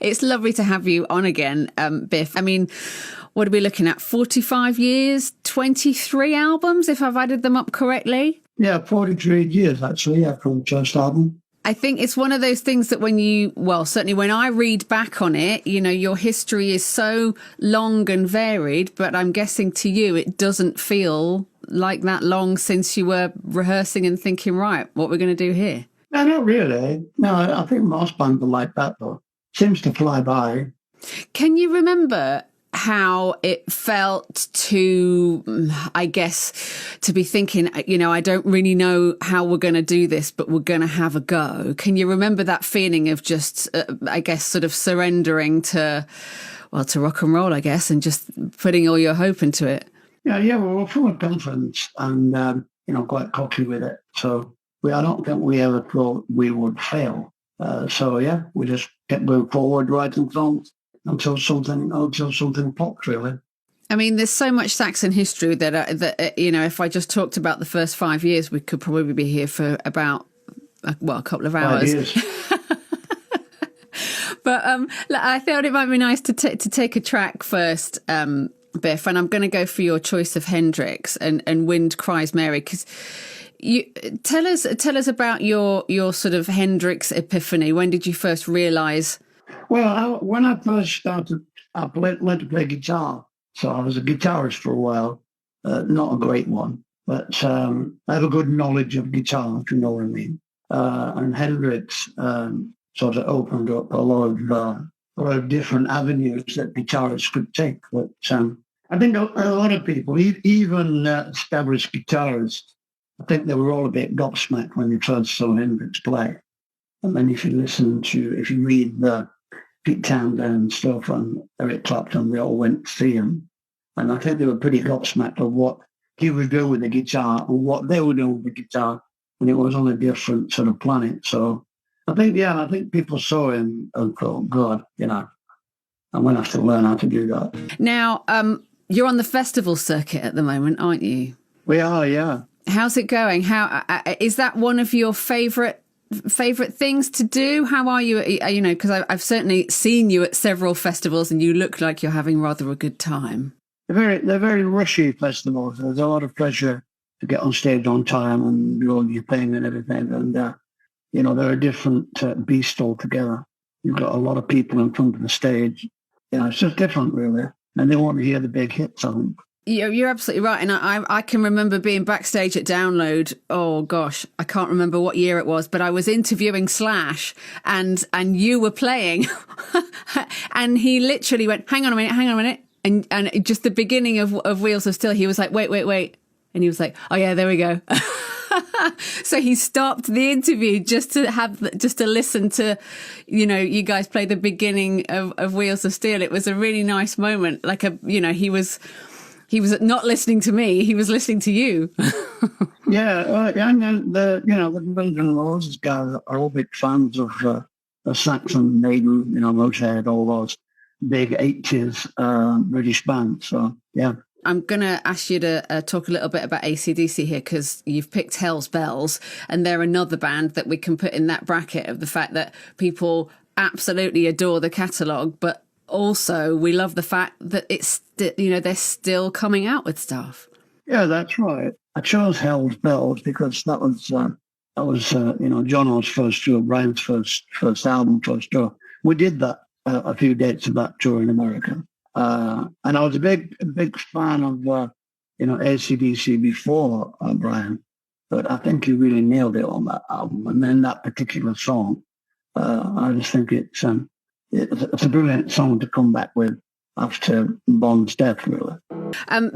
It's lovely to have you on again, Biff. I mean, what are we looking at? 45 years, 23 albums, if I've added them up correctly? Yeah, 43 years, actually, from the first album. I think it's one of those things that certainly when I read back on it, your history is so long and varied, but I'm guessing to you it doesn't feel like that long since you were rehearsing and thinking, right, what we're going to do here? No, not really. No, I think most bands are like that, though. Seems to fly by. Can you remember how it felt to, I guess, to be thinking, I don't really know how we're going to do this, but we're going to have a go? Can you remember that feeling of just, I guess, sort of surrendering to rock and roll, I guess, and just putting all your hope into it? Yeah, we were full of confidence and, quite cocky with it. So I don't think we ever thought we would fail. We just kept moving forward, writing songs until something popped, really. I mean, there's so much Saxon history that if I just talked about the first 5 years, we could probably be here for about, a couple of hours. 5 years. But I thought it might be nice to take a track first, Biff, and I'm going to go for your choice of Hendrix and Wind Cries Mary, because you tell us about your sort of Hendrix epiphany. When did you first realise? Well, when I first started, I learned to play guitar. So I was a guitarist for a while, not a great one, but I have a good knowledge of guitar, if you know what I mean. And Hendrix sort of opened up a lot of different avenues that guitarists could take. But I think a lot of people, even established guitarists, I think they were all a bit gobsmacked when they first saw Hendrix play. And then if you read the Pete Townsend stuff and Eric Clapton, they all went to see him. And I think they were pretty gobsmacked of what he was doing with the guitar and what they were doing with the guitar. And it was on a different sort of planet. So I think people saw him and thought, God, I'm going to have to learn how to do that. Now, you're on the festival circuit at the moment, aren't you? We are, yeah. How's it going? How is that one of your favourite things to do? How are you? Because I've certainly seen you at several festivals, and you look like you're having rather a good time. They're very rushy festivals. There's a lot of pressure to get on stage on time and do all your thing and everything. And they're a different beast altogether. You've got a lot of people in front of the stage. It's just different, really. And they want to hear the big hits, I think. You're absolutely right. And I can remember being backstage at Download. Oh, gosh, I can't remember what year it was, but I was interviewing Slash and you were playing. And he literally went, hang on a minute. And just the beginning of Wheels of Steel, he was like, wait. And he was like, oh, yeah, there we go. So he stopped the interview just to listen to, you guys play the beginning of Wheels of Steel. It was a really nice moment. He was not listening to me. He was listening to you. And then the Guns N' Roses guys are all big fans of Saxon, Maiden, Motorhead, all those big 80s British bands. So, yeah. I'm going to ask you to talk a little bit about AC/DC here, because you've picked Hell's Bells, and they're another band that we can put in that bracket of the fact that people absolutely adore the catalogue, but also we love the fact that they're still coming out with stuff. Yeah, that's right. I chose Hell's Bells because that was Jono's first tour, Brian's first album, first tour. We did that a few dates of that tour in America. And I was a big fan of, AC/DC before Brian, but I think he really nailed it on that album. And then that particular song, I just think it's a brilliant song to come back with after Bond's death, really.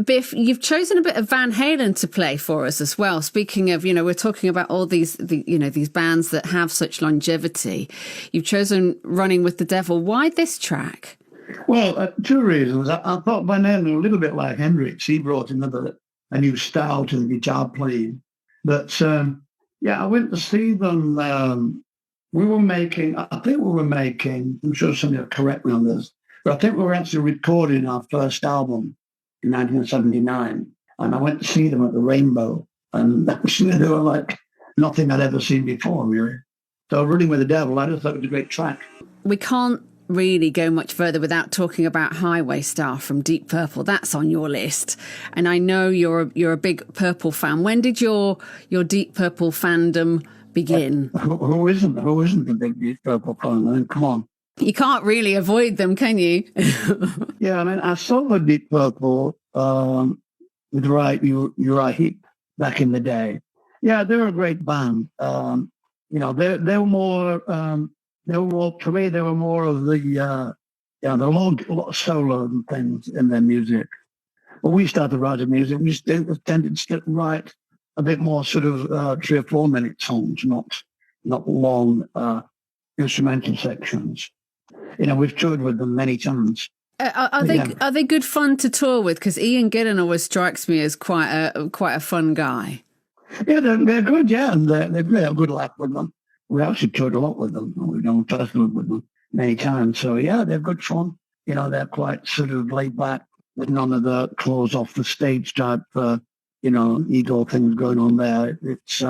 Biff, you've chosen a bit of Van Halen to play for us as well. Speaking of, we're talking about all these bands that have such longevity. You've chosen Running with the Devil. Why this track? Well, two reasons. I thought Van Halen a little bit like Hendrix. He brought a new style to the guitar playing. But, I went to see them. I'm sure somebody will correct me on this, but I think we were actually recording our first album in 1979. And I went to see them at the Rainbow. And actually they were like nothing I'd ever seen before, really. So Running with the Devil, I just thought it was a great track. We can't really go much further without talking about Highway Star from Deep Purple. That's on your list, and I know you're a big Purple fan. When did your Deep Purple fandom begin? Who isn't? Who isn't a big Deep Purple fan? I mean, come on. You can't really avoid them, can you? Yeah, I mean, I saw the Deep Purple with Uriah Heep back in the day. Yeah, they were a great band. They were more. To me, they were more of the. There were a lot of solo and things in their music. But we started writing music. We tended to write a bit more sort of 3 or 4 minute songs, not long instrumental sections. We've toured with them many times. Are they good fun to tour with? Because Ian Gillan always strikes me as quite a fun guy. Yeah, they're good. Yeah, and they're great. I've good laugh with them. We actually toured a lot with them. We've done festivals with them many times. So yeah, they're good fun. They're quite sort of laid back with none of the clothes off the stage type, ego things going on there. It's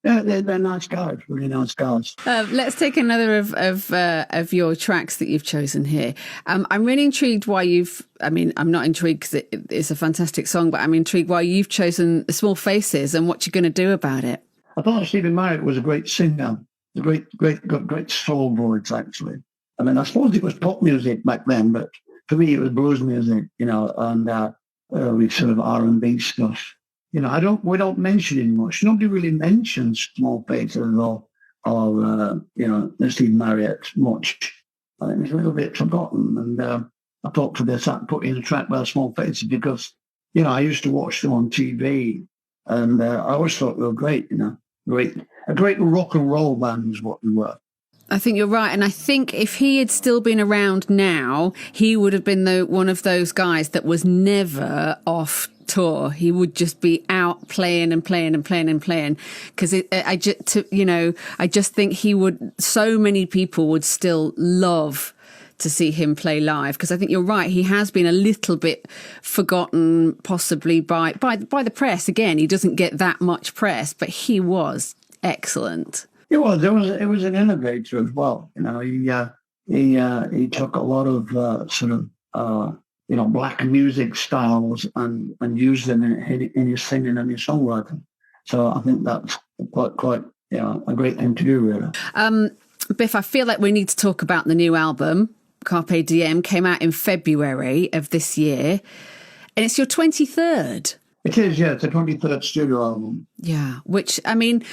they're nice guys, really nice guys. Let's take another of your tracks that you've chosen here. I'm really intrigued why I'm not intrigued because it's a fantastic song, but I'm intrigued why you've chosen Small Faces and what you're going to do about it. I thought Stevie Marriott was a great singer, got great soul voice, actually. I mean, I suppose it was pop music back then, but for me, it was blues music, and early sort of R&B stuff. We don't mention it much. Nobody really mentions Small Faces or Steve Marriott much. I think it's a little bit forgotten. And I thought for this, I put in a track by Small Faces because, I used to watch them on TV, and I always thought they were great. A great rock and roll band is what we were. I think you're right. And I think if he had still been around now, he would have been one of those guys that was never off tour. He would just be out playing and playing and playing and playing. Because I just think so many people would still love to see him play live. Because I think you're right. He has been a little bit forgotten, possibly by the press. Again, he doesn't get that much press, but he was excellent. It was an innovator as well. He took a lot of black music styles and used them in his singing and his songwriting. So I think that's quite a great thing to do, really. Biff, I feel like we need to talk about the new album. Carpe Diem came out in February of this year, and it's your 23rd. It is, yeah. It's a 23rd studio album. Yeah, which, I mean,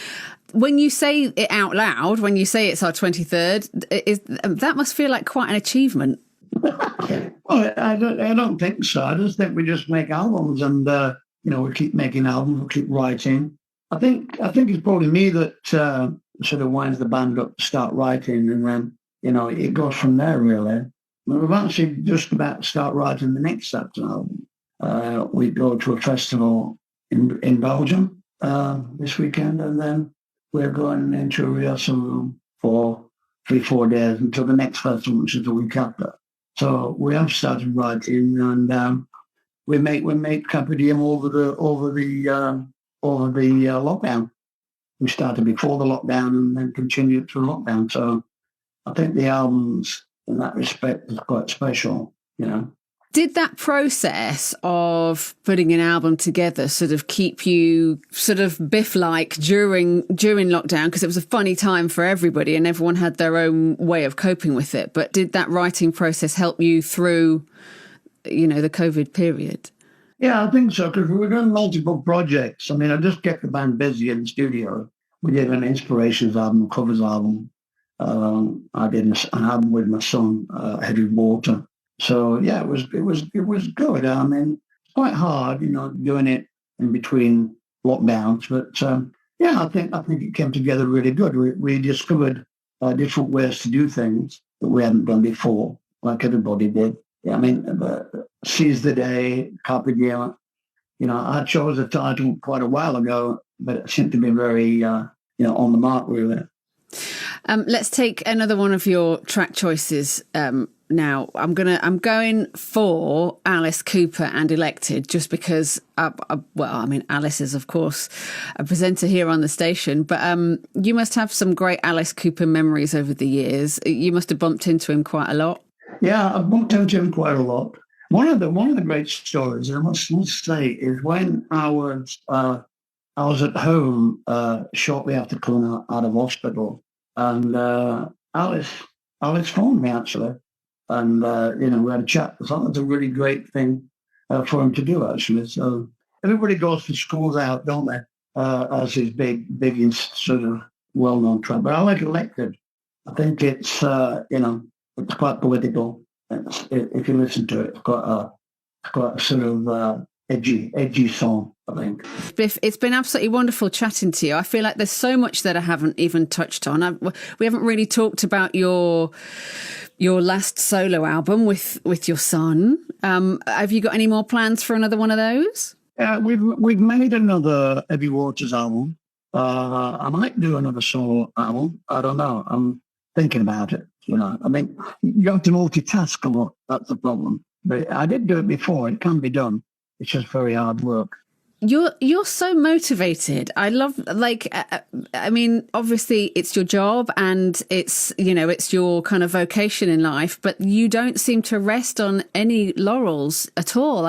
when you say it out loud, when you say it's our 23rd, that must feel like quite an achievement. Well, I don't think so. I just think we just make albums and, we keep making albums, we keep writing. I think it's probably me that sort of winds the band up to start writing, and then, it goes from there, really. We've actually just about to start writing the next Saxon album. We go to a festival in Belgium this weekend, and then we're going into a rehearsal room for 3-4 days until the next festival, which is the week after. So we have started writing, and we make Carpe Diem over the lockdown. We started before the lockdown and then continued through lockdown. So I think the albums, in that respect, is quite special. Did that process of putting an album together sort of keep you sort of Biff-like during lockdown? Because it was a funny time for everybody and everyone had their own way of coping with it. But did that writing process help you through, the COVID period? Yeah, I think so, because we were doing multiple projects. I mean, I just kept the band busy in the studio. We did an inspirations album, a covers album. I did an album with my son, Heavy Water. So yeah, it was good. I mean, it's quite hard, doing it in between lockdowns. But I think it came together really good. We discovered different ways to do things that we hadn't done before, like everybody did. Yeah, I mean, seize the day, Carpe Diem. I chose a title quite a while ago, but it seemed to be very, on the mark, really. Let's take another one of your track choices. Now, I'm going for Alice Cooper and Elected, just because, Alice is, of course, a presenter here on the station, but you must have some great Alice Cooper memories over the years. You must have bumped into him quite a lot. Yeah, I've bumped into him quite a lot. One of the great stories I must say is when I was at home shortly after coming out of hospital, and Alice Alice phoned me actually, and we had a chat. I thought it was a really great thing for him to do actually. So everybody goes to schools out, don't they? As his big sort of well-known track. But I like Elected. I think it's quite political. If you listen to it, it's got a sort of edgy song, I think. Biff, it's been absolutely wonderful chatting to you. I feel like there's so much that I haven't even touched on. We haven't really talked about your last solo album with your son. Have you got any more plans for another one of those? We've made another Heavy Waters album. I might do another solo album. I don't know. I'm thinking about it. I think you have to multitask a lot. That's the problem. But I did do it before. It can be done. It's just very hard work. You're so motivated. I love, I mean, obviously it's your job and it's your kind of vocation in life, but you don't seem to rest on any laurels at all.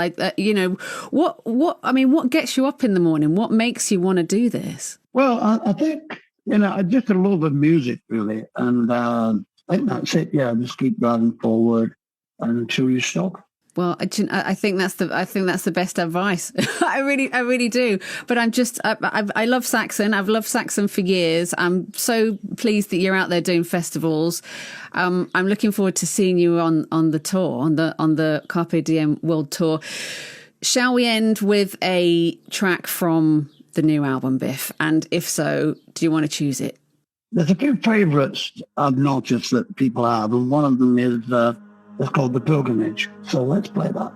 What gets you up in the morning? What makes you want to do this? Well, I think, I just a love of music really. And I think that's it. Yeah. Just keep driving forward until you stop. Well, I think that's the best advice. I really do. But I love Saxon. I've loved Saxon for years. I'm so pleased that you're out there doing festivals. I'm looking forward to seeing you on the tour, on the Carpe Diem World Tour. Shall we end with a track from the new album, Biff? And if so, do you want to choose it? There's a few favourites I've noticed that people have, and one of them is it's called The Pilgrimage. So let's play that.